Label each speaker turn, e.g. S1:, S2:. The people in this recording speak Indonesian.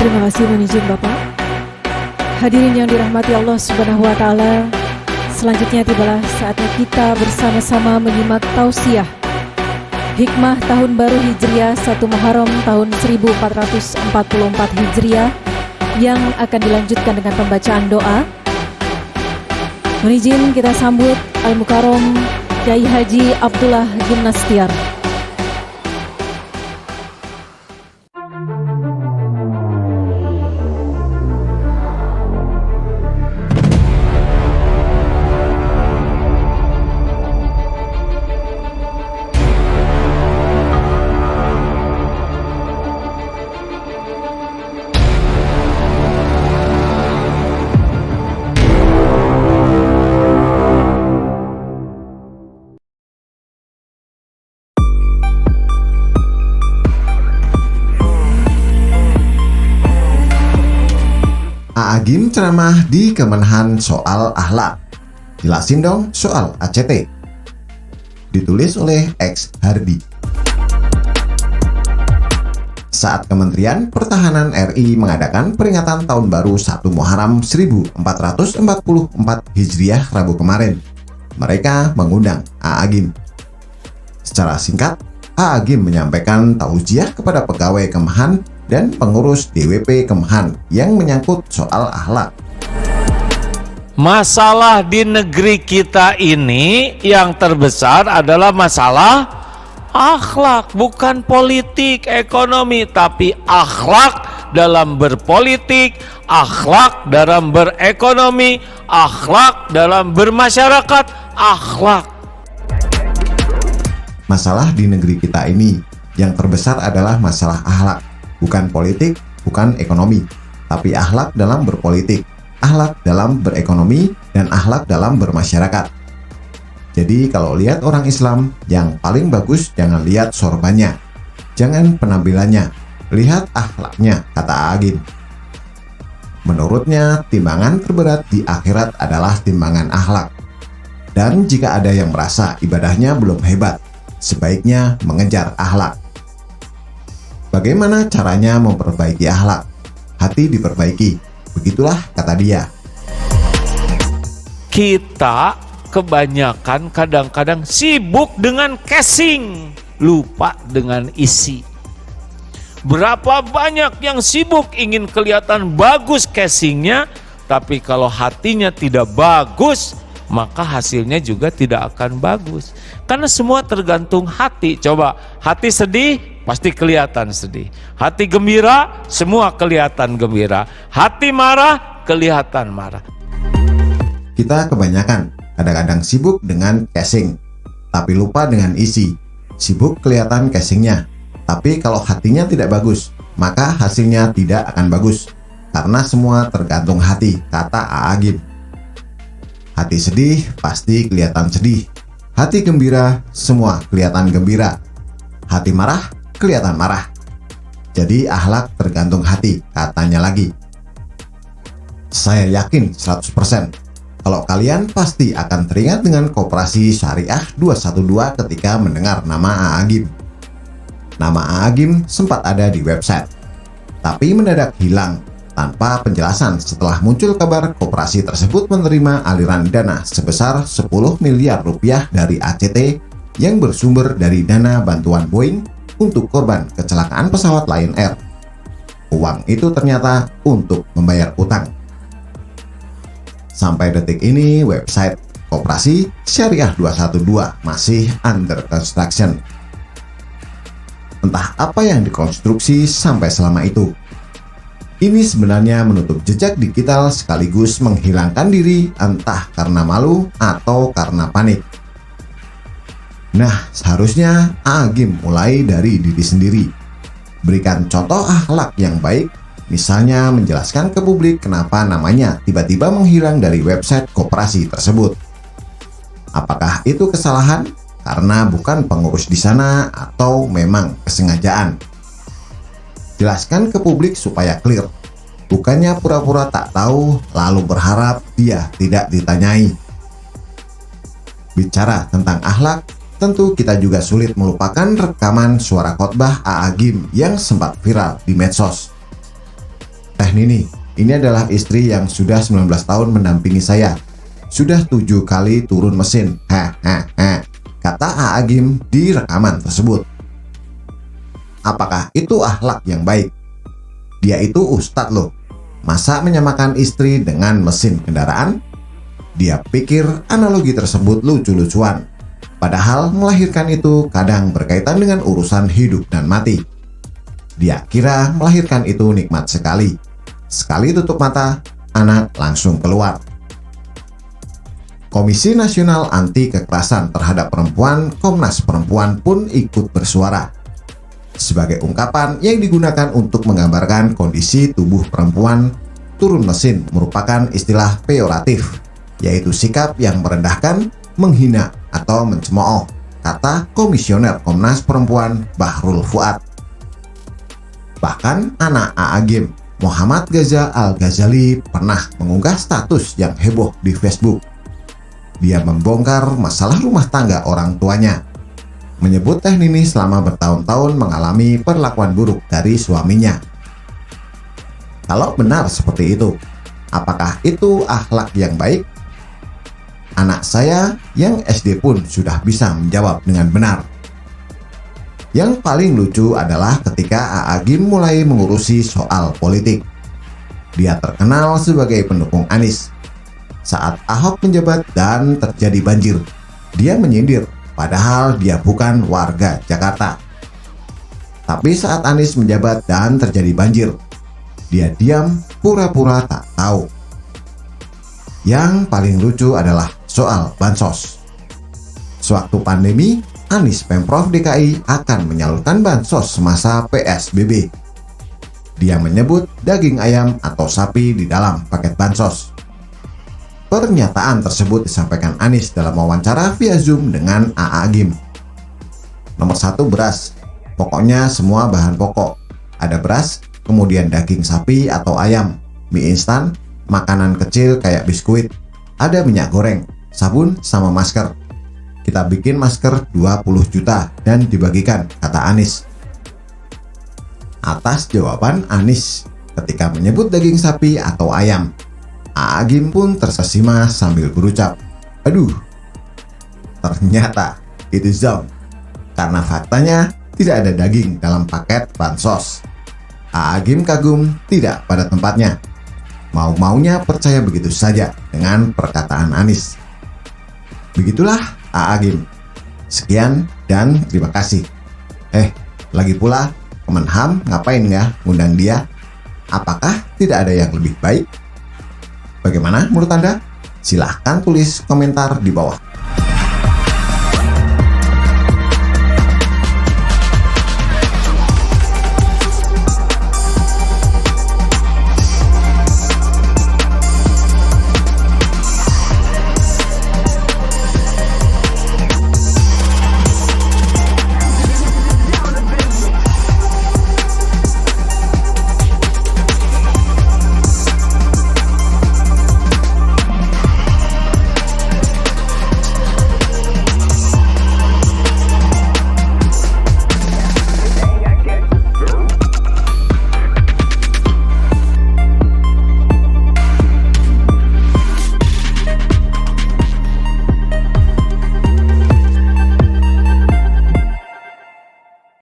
S1: Terima kasih menizin Bapak. Hadirin yang dirahmati Allah Subhanahu wa Ta'ala, selanjutnya tibalah saatnya kita bersama-sama menyimak tausiah Hikmah Tahun Baru Hijriah 1 Muharram tahun 1444 Hijriah yang akan dilanjutkan dengan pembacaan doa. Menizin kita sambut Al-Mukarram Kiai Haji Abdullah Gimnastiar.
S2: Agim ceramah di Kemenhan soal akhlak. Jelasin dong soal ACT. Ditulis oleh X Hardi. Saat Kementerian Pertahanan RI mengadakan peringatan Tahun Baru 1 Muharram 1444 Hijriah Rabu kemarin, mereka mengundang A. Agim. Secara singkat, A. Agim menyampaikan tausiah kepada pegawai Kemhan dan pengurus DWP Kemhan yang menyangkut soal akhlak.
S3: Masalah di negeri kita ini yang terbesar adalah masalah akhlak, bukan politik, ekonomi, tapi akhlak dalam berpolitik, akhlak dalam berekonomi, akhlak dalam bermasyarakat, akhlak.
S2: Masalah di negeri kita ini yang terbesar adalah masalah akhlak. Bukan politik, bukan ekonomi, tapi akhlak dalam berpolitik, akhlak dalam berekonomi, dan akhlak dalam bermasyarakat. Jadi kalau lihat orang Islam, yang paling bagus jangan lihat sorbannya, jangan penampilannya, lihat akhlaknya, kata Agim. Menurutnya, timbangan terberat di akhirat adalah timbangan akhlak. Dan jika ada yang merasa ibadahnya belum hebat, sebaiknya mengejar akhlak. Bagaimana caranya memperbaiki akhlak? Hati diperbaiki. Begitulah kata dia.
S3: Kita kebanyakan kadang-kadang sibuk dengan casing, lupa dengan isi. Berapa banyak yang sibuk ingin kelihatan bagus casingnya, tapi kalau hatinya tidak bagus, maka hasilnya juga tidak akan bagus. Karena semua tergantung hati. Coba, hati sedih, pasti kelihatan sedih. Hati gembira, semua kelihatan gembira. Hati marah, kelihatan marah.
S2: Kita kebanyakan kadang-kadang sibuk dengan casing, tapi lupa dengan isi. Sibuk kelihatan casingnya, tapi kalau hatinya tidak bagus, maka hasilnya tidak akan bagus. Karena semua tergantung hati, kata A. Agim. Hati sedih, pasti kelihatan sedih. Hati gembira, semua kelihatan gembira. Hati marah, kelihatan marah. Jadi akhlak tergantung hati, katanya lagi. Saya yakin 100% kalau kalian pasti akan teringat dengan Koperasi Syariah 212 ketika mendengar nama A. Agim. Nama A. Agim sempat ada di website, tapi mendadak hilang tanpa penjelasan setelah muncul kabar koperasi tersebut menerima aliran dana sebesar 10 miliar rupiah dari ACT yang bersumber dari dana bantuan Boeing untuk korban kecelakaan pesawat Lion Air. Uang itu ternyata untuk membayar utang. Sampai detik ini website Koperasi Syariah 212 masih under construction. Entah apa yang dikonstruksi sampai selama itu. Ini sebenarnya menutup jejak digital sekaligus menghilangkan diri entah karena malu atau karena panik. Nah, seharusnya Agim mulai dari diri sendiri. Berikan contoh akhlak yang baik, misalnya menjelaskan ke publik kenapa namanya tiba-tiba menghilang dari website koperasi tersebut. Apakah itu kesalahan karena bukan pengurus di sana atau memang kesengajaan? Jelaskan ke publik supaya clear. Bukannya pura-pura tak tahu lalu berharap dia tidak ditanyai. Bicara tentang akhlak, tentu kita juga sulit melupakan rekaman suara khotbah A. Agim yang sempat viral di medsos. Teh Nini, ini adalah istri yang sudah 19 tahun mendampingi saya. Sudah 7 kali turun mesin. Kata A. Agim di rekaman tersebut. Apakah itu akhlak yang baik? Dia itu ustadz loh. Masa menyamakan istri dengan mesin kendaraan? Dia pikir analogi tersebut lucu-lucuan. Padahal melahirkan itu kadang berkaitan dengan urusan hidup dan mati. Dia kira melahirkan itu nikmat sekali. Sekali tutup mata, anak langsung keluar. Komisi Nasional Anti Kekerasan Terhadap Perempuan, Komnas Perempuan pun ikut bersuara. Sebagai ungkapan yang digunakan untuk menggambarkan kondisi tubuh perempuan, turun mesin merupakan istilah peyoratif, yaitu sikap yang merendahkan, menghina, atau mencemooh, kata Komisioner Komnas Perempuan Bahrul Fuad. Bahkan anak A. Agim, Muhammad Gaza Al-Ghazali, pernah mengunggah status yang heboh di Facebook. Dia membongkar masalah rumah tangga orang tuanya, menyebut Teh Nini selama bertahun-tahun mengalami perlakuan buruk dari suaminya. Kalau benar seperti itu, apakah itu akhlak yang baik? Anak saya yang SD pun sudah bisa menjawab dengan benar. Yang paling lucu adalah ketika A. Agim mulai mengurusi soal politik. Dia terkenal sebagai pendukung Anies. Saat Ahok menjabat dan terjadi banjir, dia menyindir, padahal dia bukan warga Jakarta. Tapi saat Anies menjabat dan terjadi banjir, dia diam, pura-pura tak tahu. Yang paling lucu adalah soal bansos. Sewaktu pandemi, Anies Pemprov DKI akan menyalurkan bansos semasa PSBB. Dia menyebut daging ayam atau sapi di dalam paket bansos. Pernyataan tersebut disampaikan Anies dalam wawancara via Zoom dengan A. Agim. Nomor 1 beras, pokoknya semua bahan pokok. Ada beras, kemudian daging sapi atau ayam, mie instan, makanan kecil kayak biskuit, ada minyak goreng, sabun sama masker. Kita bikin masker 20 juta dan dibagikan, kata Anies. Atas jawaban Anies ketika menyebut daging sapi atau ayam, A. Agim pun tersesima sambil berucap, aduh, ternyata itu zong. Karena faktanya tidak ada daging dalam paket bansos. A. Agim kagum tidak pada tempatnya. Mau-maunya percaya begitu saja dengan perkataan Anies. Begitulah A. Agim. Sekian dan terima kasih. Lagi pula Kemenham ngapain nggak ngundang dia? Apakah tidak ada yang lebih baik? Bagaimana menurut Anda? Silahkan tulis komentar di bawah.